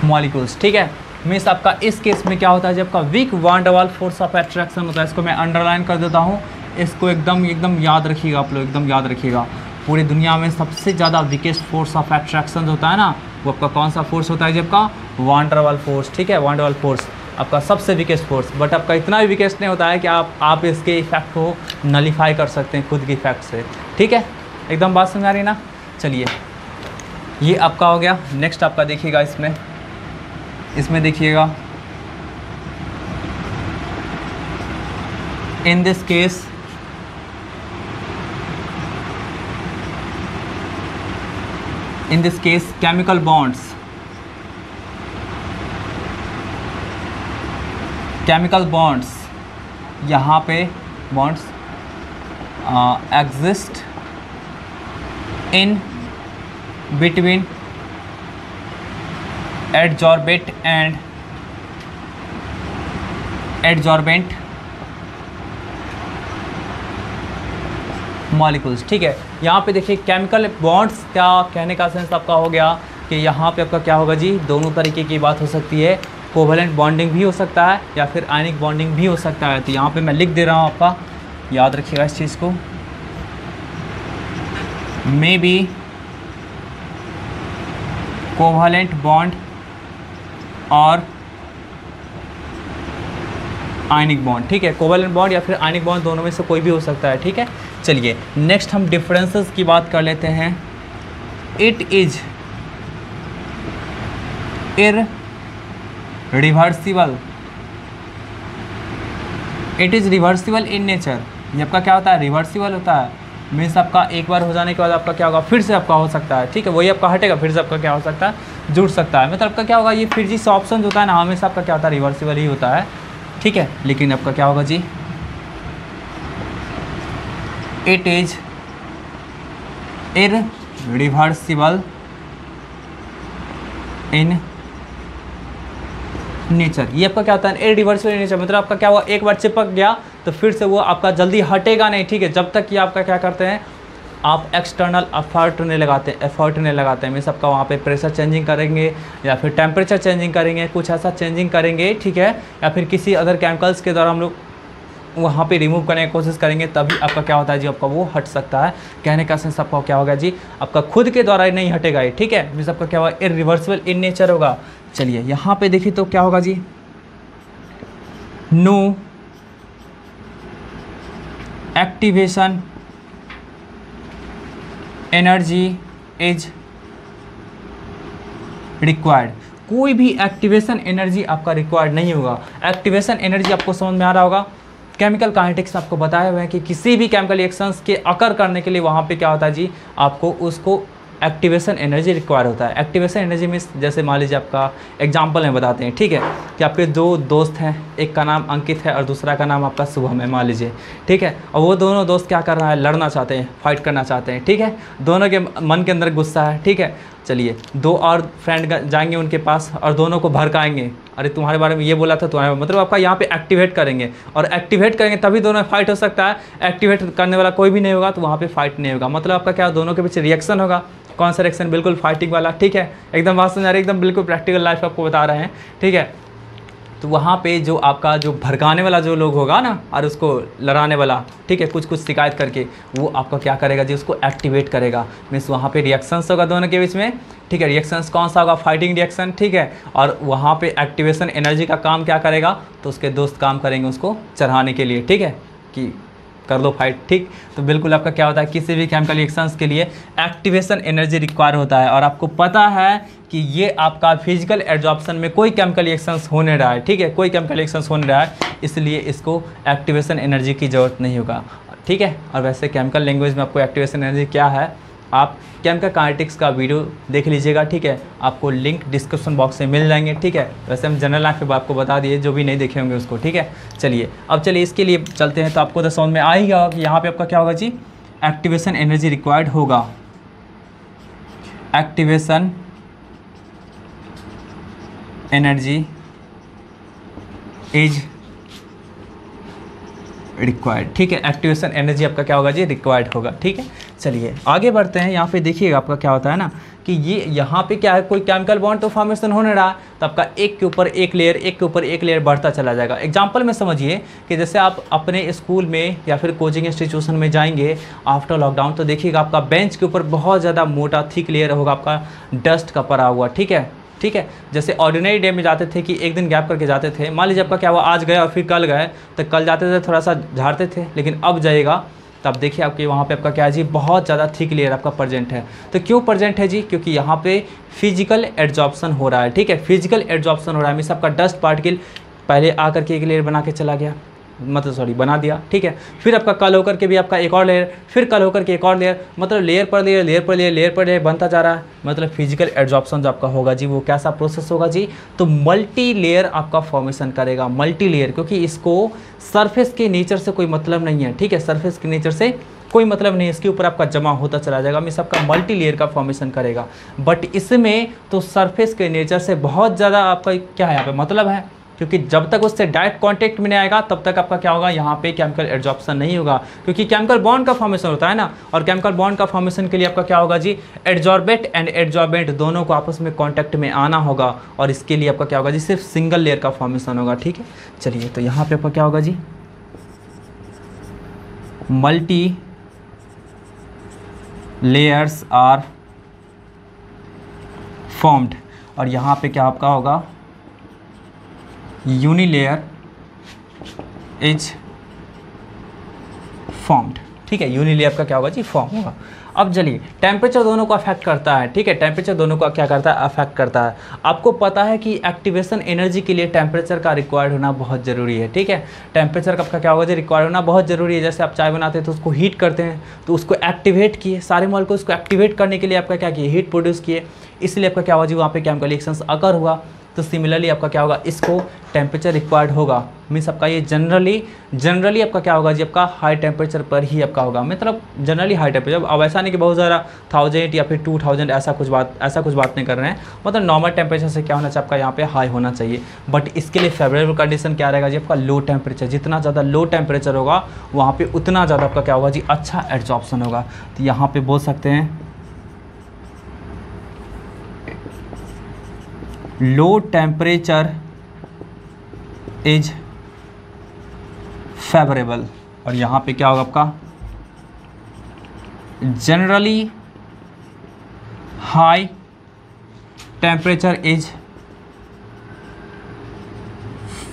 molecules, ठीक है। मीन्स आपका इस केस में क्या होता है, जब आपका weak van der Waals force of attraction होता है, इसको मैं अंडरलाइन कर देता हूँ, इसको एकदम याद रखिएगा आप लोग, एकदम याद रखिएगा। पूरी दुनिया में सबसे ज़्यादा वीकेस्ट फोर्स ऑफ अट्रैक्शन होता है ना, वो आपका कौन सा फोर्स होता है, जब का वॉन डेर वाल फोर्स, ठीक है। वॉन डेर वाल फोर्स आपका सबसे वीकेस्ट फोर्स, बट आपका इतना भी वीकेस्ट नहीं होता है कि आप इसके इफेक्ट को नलीफाई कर सकते हैं खुद के इफेक्ट से, ठीक है। एकदम बात समझ आ रही ना। चलिए ये आपका हो गया। नेक्स्ट आपका देखिएगा, इसमें देखिएगा, इन दिस केस chemical bonds यहाँ पे bonds exist in between adsorbent and adsorbent molecules, ठीक है। यहाँ पे देखिए केमिकल बॉन्ड्स, क्या कहने का सेंस आपका हो गया कि यहाँ पे आपका क्या होगा जी, दोनों तरीके की बात हो सकती है। कोवेलेंट बॉन्डिंग भी हो सकता है या फिर आयनिक बॉन्डिंग भी हो सकता है। तो यहाँ पे मैं लिख दे रहा हूँ, आपका याद रखिएगा इस चीज़ को, मे बी कोवेलेंट बॉन्ड और आयनिक बॉन्ड, ठीक है। कोवेलेंट बॉन्ड या फिर आयनिक बॉन्ड, दोनों में से कोई भी हो सकता है, ठीक है। चलिए नेक्स्ट हम डिफरेंसेस की बात कर लेते हैं। It is reversible in nature. ये आपका क्या होता है, रिवर्सिबल होता है। मीन्स आपका एक बार हो जाने के बाद आपका क्या होगा, फिर से आपका हो सकता है, ठीक है। वही आपका हटेगा, फिर से आपका क्या हो सकता है, जुड़ सकता है। मतलब आपका क्या होगा, ये फिजिसॉर्प्शन होता है ना, हमेशा आपका क्या होता है, रिवर्सिबल ही होता है, ठीक है। लेकिन आपका क्या होगा जी, it is irreversible in nature. ये आपका क्या होता है, इररिवर्सिबल इन नेचर। मतलब आपका क्या हुआ, एक बार चिपक गया तो फिर से वो आपका जल्दी हटेगा नहीं, ठीक है। जब तक कि आपका क्या करते हैं, आप एक्सटर्नल एफर्ट नहीं लगाते हैं। मीन्स आपका वहाँ पे प्रेशर चेंजिंग करेंगे या फिर टेम्परेचर चेंजिंग करेंगे, कुछ ऐसा चेंजिंग करेंगे, ठीक है। या फिर किसी अदर केमिकल्स के द्वारा हम लोग वहाँ पे रिमूव करने की कोशिश करेंगे, तभी आपका क्या होता है जी, आपका वो हट सकता है। कहने का सेंस आपका क्या होगा जी, आपका खुद के द्वारा नहीं हटेगा ये, ठीक है। मीन्स आपका क्या होगा, इररिवर्सिबल इन नेचर होगा। चलिए यहाँ पे देखिए तो क्या होगा जी, no activation energy is required. कोई भी एक्टिवेशन एनर्जी आपका रिक्वायर्ड नहीं होगा। एक्टिवेशन एनर्जी आपको समझ में आ रहा होगा, केमिकल काइनेटिक्स आपको बताया हुआ है कि किसी भी केमिकल रिएक्शंस के अकर करने के लिए वहाँ पे क्या होता है जी, आपको उसको एक्टिवेशन एनर्जी रिक्वायर होता है। एक्टिवेशन एनर्जी मीन्स जैसे मान लीजिए आपका एग्जांपल में बताते हैं, ठीक है, कि आपके दो दोस्त हैं, एक का नाम अंकित है और दूसरा का नाम आपका शुभम है मान लीजिए, ठीक है, और वो दोनों दोस्त क्या कर रहा है, लड़ना चाहते हैं, फाइट करना चाहते हैं, ठीक है, दोनों के मन के अंदर गुस्सा है, ठीक है। चलिए दो और फ्रेंड जाएंगे उनके पास और दोनों को भड़काएंगे, अरे तुम्हारे बारे में ये बोला था, तुम्हारे मतलब आपका यहाँ पे एक्टिवेट करेंगे, और एक्टिवेट करेंगे तभी दोनों में फाइट हो सकता है। एक्टिवेट करने वाला कोई भी नहीं होगा तो वहाँ पे फाइट नहीं होगा, मतलब आपका क्या दोनों के बीच रिएक्शन होगा। कौन सा रिएक्शन, बिल्कुल फाइटिंग वाला, ठीक है, एकदम बात समझ आ रही है, एकदम बिल्कुल प्रैक्टिकल लाइफ आपको बता रहे हैं, ठीक है। तो वहाँ पे जो आपका जो भड़काने वाला जो लोग होगा ना और उसको लड़ाने वाला, ठीक है, कुछ शिकायत करके वो आपका क्या करेगा जी, उसको एक्टिवेट करेगा। मीन्स वहाँ पे रिएक्शंस होगा दोनों के बीच में, ठीक है। रिएक्शंस कौन सा होगा, फाइटिंग रिएक्शन, ठीक है। और वहाँ पे एक्टिवेशन एनर्जी का काम क्या करेगा, तो उसके दोस्त काम करेंगे उसको चढ़ाने के लिए, ठीक है, कि कर लो फाइट, ठीक। तो बिल्कुल आपका क्या होता है, किसी भी केमिकल रिएक्शंस के लिए एक्टिवेशन एनर्जी रिक्वायर होता है। और आपको पता है कि ये आपका फिजिकल एडजॉर्प्शन में कोई केमिकल रिएक्शंस होने रहा है, ठीक है, कोई केमिकल रिएक्शंस होने रहा है, इसलिए इसको एक्टिवेशन एनर्जी की ज़रूरत नहीं होगा, ठीक है। और वैसे केमिकल लैंग्वेज में आपको एक्टिवेशन एनर्जी क्या है, आप केमिकल काइनेटिक्स का वीडियो देख लीजिएगा, ठीक है, आपको लिंक डिस्क्रिप्शन बॉक्स में मिल जाएंगे, ठीक है। वैसे हम जनरल लाइफ पे आपको बता दिए, जो भी नहीं देखे होंगे उसको, ठीक है। चलिए अब चलिए इसके लिए चलते हैं, तो आपको तो समझ में आ ही गया कि यहाँ पे आपका क्या होगा जी, एक्टिवेशन एनर्जी रिक्वायर्ड होगा, एक्टिवेशन एनर्जी इज रिक्वायर्ड, ठीक है। एक्टिवेशन एनर्जी आपका क्या होगा जी, रिक्वायर्ड होगा, ठीक है। चलिए आगे बढ़ते हैं। यहाँ पे देखिएगा आपका क्या होता है ना कि ये यहाँ पे क्या है, कोई केमिकल बॉन्ड तो फॉर्मेशन होने रहा है, तो आपका एक के ऊपर एक लेयर, एक के ऊपर एक लेयर बढ़ता चला जाएगा। एग्जांपल में समझिए कि जैसे आप अपने स्कूल में या फिर कोचिंग इंस्टीट्यूशन में जाएंगे आफ्टर लॉकडाउन, तो देखिएगा आपका बेंच के ऊपर बहुत ज़्यादा मोटा थिक लेयर होगा आपका डस्ट का पड़ा हुआ, ठीक है, ठीक है। जैसे ऑर्डिनरी डे में जाते थे कि एक दिन गैप करके जाते थे, मान लीजिए आपका क्या हुआ, आज गए और फिर कल गए, तो कल जाते थे थोड़ा सा झाड़ते थे, लेकिन अब जाइएगा तब देखिए आपके वहाँ पे आपका क्या है जी, बहुत ज़्यादा थिक लेयर आपका प्रेजेंट है। तो क्यों प्रेजेंट है जी, क्योंकि यहाँ पे फिजिकल एडजॉर्प्शन हो रहा है, ठीक है, फिजिकल एडजॉर्प्शन हो रहा है। मीन्स आपका डस्ट पार्टिकल पहले आकर के एक लेयर बना के चला गया, मतलब सॉरी बना दिया, ठीक है, फिर आपका कल होकर के भी आपका एक और लेयर, फिर कल होकर के एक और लेयर, मतलब लेयर पर लेयर, लेयर पर लेयर, लेयर पर लेयर बनता जा रहा है। मतलब फिजिकल एडजॉर्प्शन जो आपका होगा जी, वो कैसा प्रोसेस होगा जी, तो मल्टी लेयर आपका फॉर्मेशन करेगा, मल्टी लेयर, क्योंकि इसको सरफेस के नेचर से कोई मतलब नहीं है, ठीक है, सरफेस के नेचर से कोई मतलब नहीं है, इसके ऊपर आपका जमा होता चला जाएगा, मीन्स आपका मल्टी लेयर का फॉर्मेशन करेगा। बट इसमें तो सरफेस के नेचर से बहुत ज़्यादा आपका क्या है यहाँ पे मतलब है, क्योंकि जब तक उससे डायरेक्ट कांटेक्ट में नहीं आएगा तब तक आपका क्या होगा, यहाँ पे केमिकल एडजॉर्प्शन नहीं होगा, क्योंकि केमिकल बॉन्ड का फॉर्मेशन होता है ना, और केमिकल बॉन्ड का फॉर्मेशन के लिए आपका क्या होगा जी, एडजॉर्बेट एंड एडजॉर्बेंट दोनों को आपस में कांटेक्ट में आना होगा, और इसके लिए आपका क्या होगा जी, सिर्फ सिंगल लेयर का फॉर्मेशन होगा, ठीक है। चलिए तो यहाँ पे आपका क्या होगा जी, मल्टी लेयर्स आर फॉर्म्ड, और यहाँ पे क्या आपका होगा, यूनिलेयर इज फॉर्म्ड, ठीक है, यूनिलेयर का क्या होगा जी, फॉर्म होगा। अब चलिए टेम्परेचर दोनों को अफेक्ट करता है, ठीक है, टेम्परेचर दोनों को क्या करता है, अफेक्ट करता है। आपको पता है कि एक्टिवेशन एनर्जी के लिए टेम्परेचर का रिक्वायर्ड होना बहुत ज़रूरी है, ठीक है, टेम्परेचर का क्या होगा जी, रिक्वायर्ड होना बहुत ज़रूरी है। जैसे आप चाय बनाते हैं तो उसको हीट करते हैं, तो उसको एक्टिवेट किए, सारे मॉलिक्यूल उसको एक्टिवेट करने के लिए आपका क्या किए, हीट प्रोड्यूस किए, इसलिए आपका क्या होगा जी, वहाँ पे केमिकल रिएक्शंस अकर हुआ। तो सिमिलरली आपका क्या होगा, इसको टेम्परेचर रिक्वायर्ड होगा, मीन्स आपका ये जनरली आपका क्या होगा जी, आपका हाई टेम्परेचर पर ही आपका होगा, मतलब जनरली हाई टेम्परेचर। अब ऐसा नहीं कि बहुत ज़्यादा 1000 या फिर 2000 ऐसा कुछ बात नहीं कर रहे हैं, मतलब नॉर्मल टेम्परेचर से क्या होना चाहिए, आपका यहाँ पे हाई होना चाहिए। बट इसके लिए फेवरेबल कंडीशन क्या रहेगा जी, आपका लो टेम्परेचर, जितना ज़्यादा लो टेम्परेचर होगा वहाँ पर उतना ज़्यादा आपका क्या होगा जी, अच्छा एडजॉर्प्शन होगा। तो यहाँ पर बोल सकते हैं लो टेम्परेचर इज फेवरेबल, और यहाँ पे क्या होगा आपका, generally high temperature is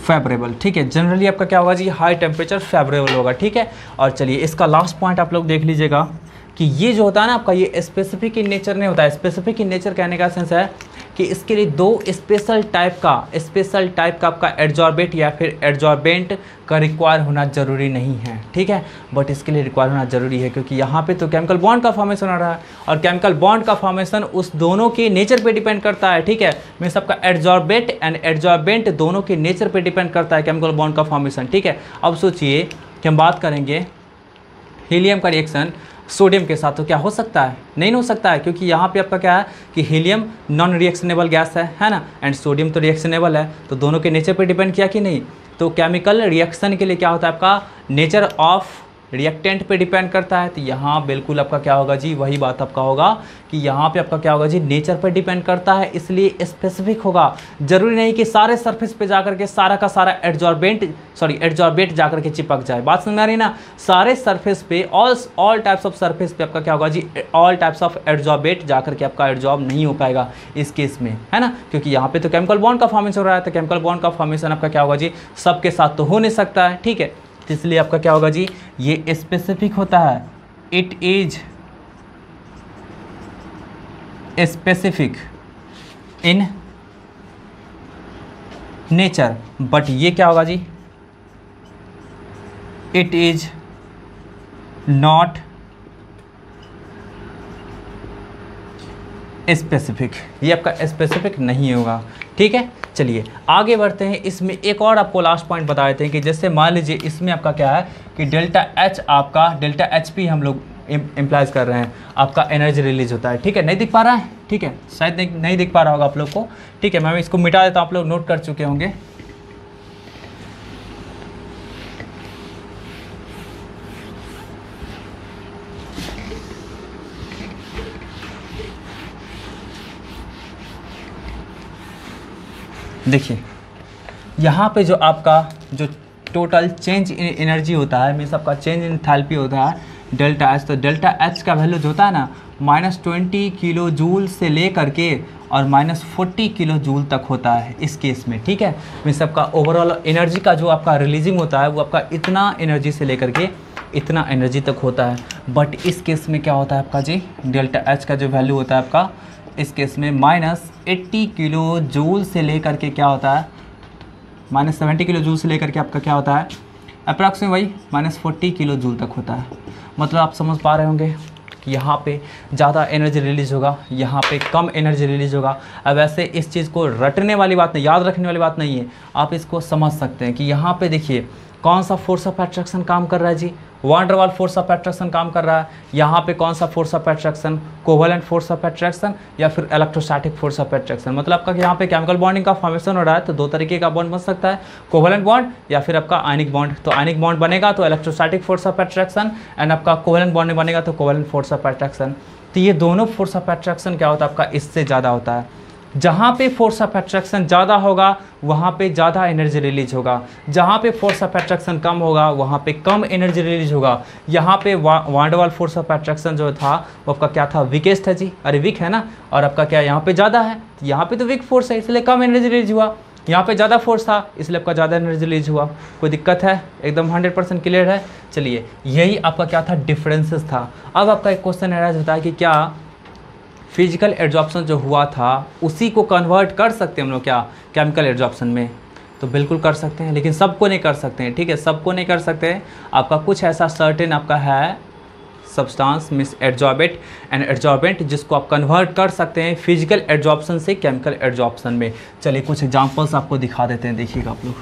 favourable, ठीक है। जनरली आपका क्या होगा जी, हाई टेम्परेचर फेवरेबल होगा, ठीक है। और चलिए इसका लास्ट पॉइंट आप लोग देख लीजिएगा कि ये जो होता है ना आपका, ये स्पेसिफिक इन नेचर नहीं होता है। स्पेसिफिक इन नेचर कहने का सेंस है कि इसके लिए दो स्पेशल टाइप का आपका एडजॉर्बेट या फिर एडजॉर्बेंट का रिक्वायर होना ज़रूरी नहीं है, ठीक है। बट इसके लिए रिक्वायर होना ज़रूरी है क्योंकि यहाँ पे तो केमिकल बॉन्ड का फॉर्मेशन हो रहा है और केमिकल बॉन्ड का फॉर्मेशन उस दोनों के नेचर पे डिपेंड करता है, ठीक है। मीन्स आपका एडजॉर्बेट एंड एडजॉर्बेंट दोनों के नेचर पे डिपेंड करता है केमिकल बॉन्ड का फॉर्मेशन, ठीक है। अब सोचिए कि हम बात करेंगे हीलियम का रिएक्शन सोडियम के साथ, तो क्या हो सकता है? नहीं हो सकता है, क्योंकि यहाँ पे आपका क्या है कि हीलियम नॉन रिएक्शनेबल गैस है ना, एंड सोडियम तो रिएक्शनेबल है, तो दोनों के नेचर पे डिपेंड किया कि नहीं। तो केमिकल रिएक्शन के लिए क्या होता है आपका, नेचर ऑफ रिएक्टेंट पे डिपेंड करता है। तो यहाँ बिल्कुल आपका क्या होगा जी, वही बात आपका होगा कि यहाँ पे आपका क्या होगा जी, नेचर पे डिपेंड करता है, इसलिए स्पेसिफिक होगा। जरूरी नहीं कि सारे सरफेस पे जाकर के सारा का सारा एडजॉर्बेट जाकर के चिपक जाए। बात समझ आ रही ना, सारे सरफेस पे ऑल टाइप्स ऑफ सरफेस पे आपका क्या होगा जी, ऑल टाइप्स ऑफ एडजॉर्बेट जाकर के आपका एडजॉर्ब नहीं हो पाएगा इस केस में, है ना। क्योंकि यहाँ पे तो केमिकल बॉन्ड का फॉर्मेशन हो रहा है, तो केमिकल बॉन्ड का फॉर्मेशन आपका क्या होगा जी, सबके साथ तो हो नहीं सकता है, ठीक है। इसलिए आपका क्या होगा जी, ये स्पेसिफिक होता है, it is specific in nature, but ये क्या होगा जी, इट इज नॉट स्पेसिफिक, ये आपका स्पेसिफिक नहीं होगा, ठीक है। चलिए आगे बढ़ते हैं। इसमें एक और आपको लास्ट पॉइंट बता देते हैं कि जैसे मान लीजिए इसमें आपका क्या है कि डेल्टा एच पी हम लोग इम्प्लाइज कर रहे हैं, आपका एनर्जी रिलीज होता है, ठीक है। नहीं दिख पा रहा है, ठीक है, शायद नहीं दिख पा रहा होगा आप लोग को, ठीक है। मैं इसको मिटा देता हूँ, आप लोग नोट कर चुके होंगे। देखिए यहाँ पे जो आपका जो टोटल चेंज इन एनर्जी होता है, मीन्स आपका चेंज इन एंथैल्पी होता है डेल्टा एच। तो डेल्टा एच का वैल्यू जो होता है ना, -20 किलो जूल से ले करके और -40 किलो जूल तक होता है इस केस में, ठीक है। मीन्स आपका ओवरऑल एनर्जी का जो आपका रिलीजिंग होता है वो आपका इतना एनर्जी से लेकर के इतना एनर्जी तक होता है। बट इस केस में क्या होता है आपका जी, डेल्टा एच का जो वैल्यू होता है आपका इस केस में -80 किलो जूल से लेकर के क्या होता है, -70 किलो जूल से लेकर के आपका क्या होता है, अप्रॉक्सीमेट वही -40 किलो जूल तक होता है। मतलब आप समझ पा रहे होंगे कि यहाँ पे ज़्यादा एनर्जी रिलीज होगा, यहाँ पे कम एनर्जी रिलीज होगा। अब वैसे इस चीज़ को रटने वाली बात नहीं, याद रखने वाली बात नहीं है, आप इसको समझ सकते हैं कि यहाँ पे देखिए कौन सा फोर्स ऑफ अट्रैक्शन काम कर रहा है जी, वान डर वाल फोर्स ऑफ अट्रैक्शन काम कर रहा है। यहाँ पे कौन सा force of attraction, covalent force of attraction या फिर इलेक्ट्रोस्टैटिक फोर्स ऑफ अट्रैक्शन। मतलब आपका यहाँ पे केमिकल बॉन्डिंग का फॉर्मेशन हो रहा है, तो दो तरीके का बॉन्ड बन सकता है, कोवेलेंट बॉन्ड या फिर आपका आयनिक बॉन्ड। तो आयनिक बॉन्ड बनेगा तो electrostatic force of attraction, and आपका कोवेलेंट बॉन्ड बनेगा तो कोवेलेंट फोर्स ऑफ अट्रैक्शन। तो ये दोनों फोर्स ऑफ अट्रैक्शन क्या होता है आपका, इससे ज़्यादा होता है। जहाँ पे फोर्स ऑफ अट्रैक्शन ज़्यादा होगा वहाँ पे ज़्यादा एनर्जी रिलीज होगा, जहाँ पे फोर्स ऑफ अट्रैक्शन कम होगा वहाँ पे कम एनर्जी रिलीज होगा। यहाँ पे वान डर वाल फोर्स ऑफ अट्रैक्शन जो था वो आपका क्या था, वीकेस्ट है जी, अरे वीक है ना, और आपका क्या यहाँ पे ज़्यादा है, यहाँ पे तो वीक फोर्स है इसलिए कम एनर्जी रिलीज हुआ, यहाँ पे ज़्यादा फोर्स था इसलिए आपका ज़्यादा एनर्जी रिलीज हुआ। कोई दिक्कत है, एकदम 100% क्लियर है। चलिए यही आपका क्या था, डिफरेंसेस था। अब आपका एक क्वेश्चन एराइज होता है कि क्या फिजिकल एड्जॉर्प्शन जो हुआ था उसी को कन्वर्ट कर सकते हैं हम लोग क्या केमिकल एड्जॉर्प्शन में, तो बिल्कुल कर सकते हैं, लेकिन सबको नहीं कर सकते हैं, ठीक है, सबको नहीं कर सकते हैं। आपका कुछ ऐसा सर्टेन आपका है substance miss adsorbate and adsorbent जिसको आप कन्वर्ट कर सकते हैं फिजिकल एड्जॉर्प्शन से केमिकल एड्जॉर्प्शन में। चलिए कुछ एग्जांपल्स आपको दिखा देते हैं, देखिएगा आप लोग।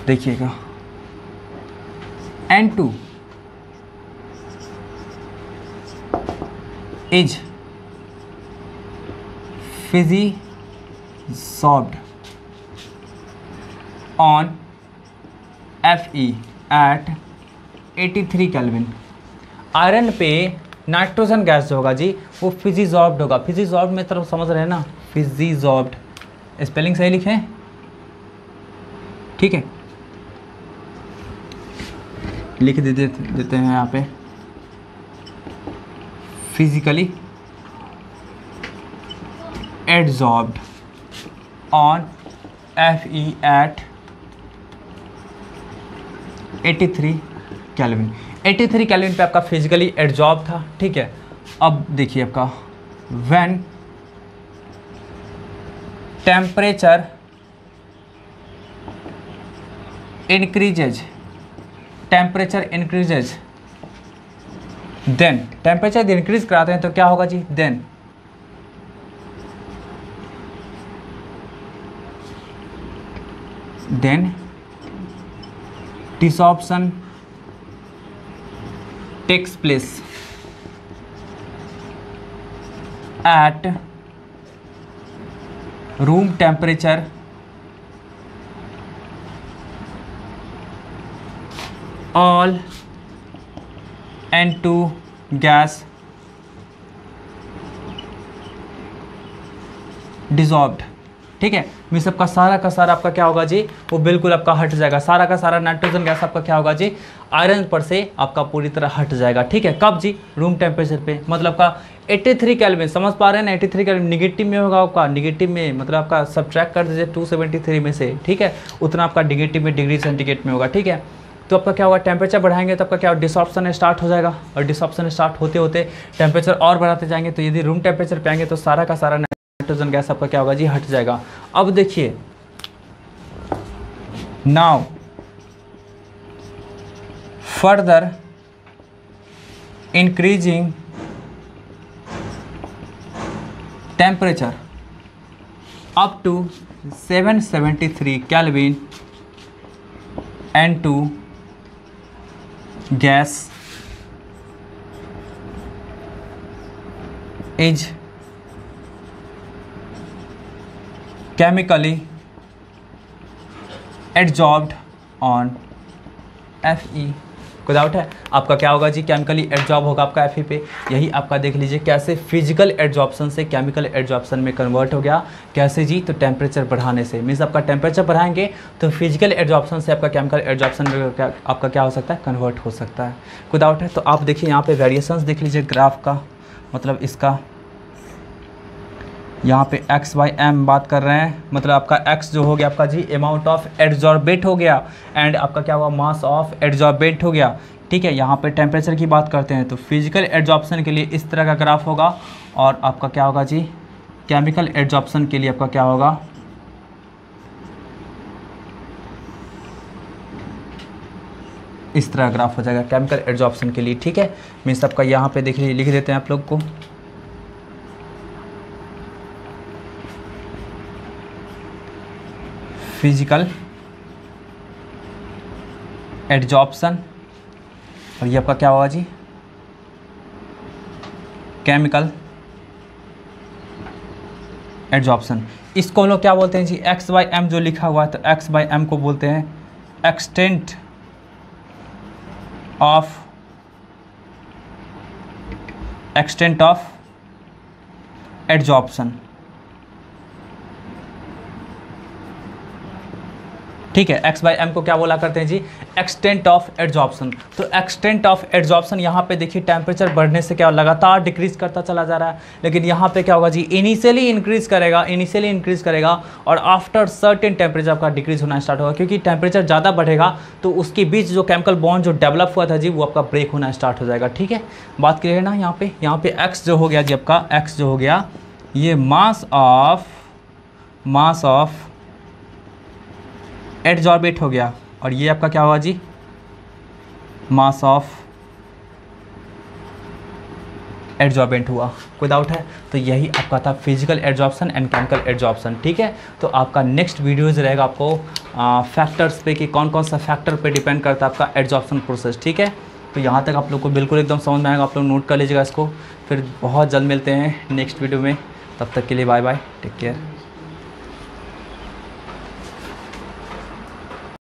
देखिएगा N2 is physisorbed on Fe at 83 kelvin. Iron पे नाइट्रोजन गैस जो होगा जी वो फिजिसॉर्ब्ड होगा। फिजिसॉर्ब्ड में तरफ समझ रहे हैं ना, फिजिसॉर्ब्ड, स्पेलिंग सही लिखें, ठीक है, लिख देते हैं यहाँ पे adsorbed on Fe at 83 kelvin. 83 kelvin पे आपका फिजिकली एडजॉर्ब था, ठीक है। अब देखिए आपका when temperature increases, temperature increases, then temperature increase कराते हैं तो क्या होगा जी, then desorption takes place at room temperature all N2 gas dissolved, ठीक है। मीन्स आपका सारा का सारा आपका क्या होगा जी, वो बिल्कुल आपका हट जाएगा, सारा का सारा नाइट्रोजन गैस आपका क्या होगा जी, आयरन पर से आपका पूरी तरह हट जाएगा, ठीक है। कब जी, रूम टेम्परेचर पे, मतलब का 83 केल्विन, समझ पा रहे हैं ना, 83 केल्विन निगेटिव में होगा आपका, निगेटिव में मतलब आपका सब्ट्रैक्ट कर दीजिए 273 में से, ठीक है, उतना आपका निगेटिव में डिग्री सेंटीग्रेड में होगा, ठीक है। तो आपका क्या होगा, टेम्परेचर बढ़ाएंगे तो आपका क्या डिसॉर्प्शन स्टार्ट हो जाएगा, और डिसॉर्प्शन स्टार्ट होते होते टेम्परेचर और बढ़ाते जाएंगे, तो यदि रूम टेम्परेचर पे आएंगे तो सारा का सारा नाइट्रोजन गैस आपका क्या होगा जी, हट जाएगा। अब देखिए now further increasing temperature up to 773 kelvin N2 gas is chemically adsorbed on Fe। कोई डाउट है आपका, क्या होगा जी, केमिकली एडजॉर्ब होगा आपका Fe पे। यही आपका देख लीजिए कैसे फिजिकल एडजॉर्प्शन से केमिकल एडजॉर्प्शन में कन्वर्ट हो गया, कैसे जी, तो टेम्परेचर बढ़ाने से। मीन्स आपका टेम्परेचर बढ़ाएंगे तो फिजिकल एडजॉर्प्शन से आपका केमिकल एडजॉर्प्शन में आपका क्या हो सकता है, कन्वर्ट हो सकता है। कोई डाउट है तो आप देखिए यहाँ पे वेरिएशंस देख लीजिए ग्राफ का, मतलब इसका यहाँ पे x/m बात कर रहे हैं, मतलब आपका x जो हो गया आपका जी अमाउंट ऑफ एडजॉर्बेट हो गया, एंड आपका क्या हुआ, मास ऑफ एडजॉर्बेट हो गया, ठीक है। यहाँ पे टेम्परेचर की बात करते हैं तो फिजिकल एडजॉर्प्शन के लिए इस तरह का ग्राफ होगा, और आपका क्या होगा जी, केमिकल एडजॉर्प्शन के लिए आपका क्या होगा, इस तरह ग्राफ हो जाएगा केमिकल एडजॉर्प्शन के लिए, ठीक है। मीन्स आपका यहाँ पे देख लीजिए, लिख देते हैं आप लोग को, फिजिकल एडजॉर्प्शन, और ये आपका क्या होगा जी, केमिकल एडजॉर्प्शन। इसको हम लोग क्या बोलते हैं जी, x/m जो लिखा हुआ है, तो x/m को बोलते हैं एक्सटेंट ऑफ एडजॉर्प्शन, ठीक है। x/m को क्या बोला करते हैं जी, एक्सटेंट ऑफ एडजॉर्प्शन। तो एक्सटेंट ऑफ एडजॉर्प्शन यहाँ पे देखिए टेम्परेचर बढ़ने से क्या लगातार डिक्रीज करता चला जा रहा है, लेकिन यहाँ पे क्या होगा जी, इनिशियली इंक्रीज करेगा और आफ्टर सर्टेन टेम्परेचर आपका डिक्रीज होना स्टार्ट होगा, क्योंकि टेम्परेचर ज़्यादा बढ़ेगा तो उसके बीच जो केमिकल बॉन्ड जो डेवलप हुआ था जी, वो आपका ब्रेक होना स्टार्ट हो जाएगा, ठीक है। बात क्लियर है ना। यहाँ पे x जो हो गया जी, आपका x जो हो गया, ये मास ऑफ एडजॉर्बेट हो गया, और ये आपका क्या हुआ जी, मास ऑफ एडजॉर्बेंट हुआ। कोई डाउट है तो यही आपका था physical adsorption and chemical adsorption, ठीक है। तो आपका नेक्स्ट वीडियोज रहेगा आपको फैक्टर्स पे कि कौन कौन सा फैक्टर पे डिपेंड करता है आपका एडजॉर्प्शन प्रोसेस, ठीक है। तो यहाँ तक आप लोग को बिल्कुल एकदम समझ में आएगा, आप लोग नोट कर लीजिएगा इसको। फिर बहुत जल्द मिलते हैं नेक्स्ट वीडियो में, तब तक के लिए बाय बाय, टेक केयर।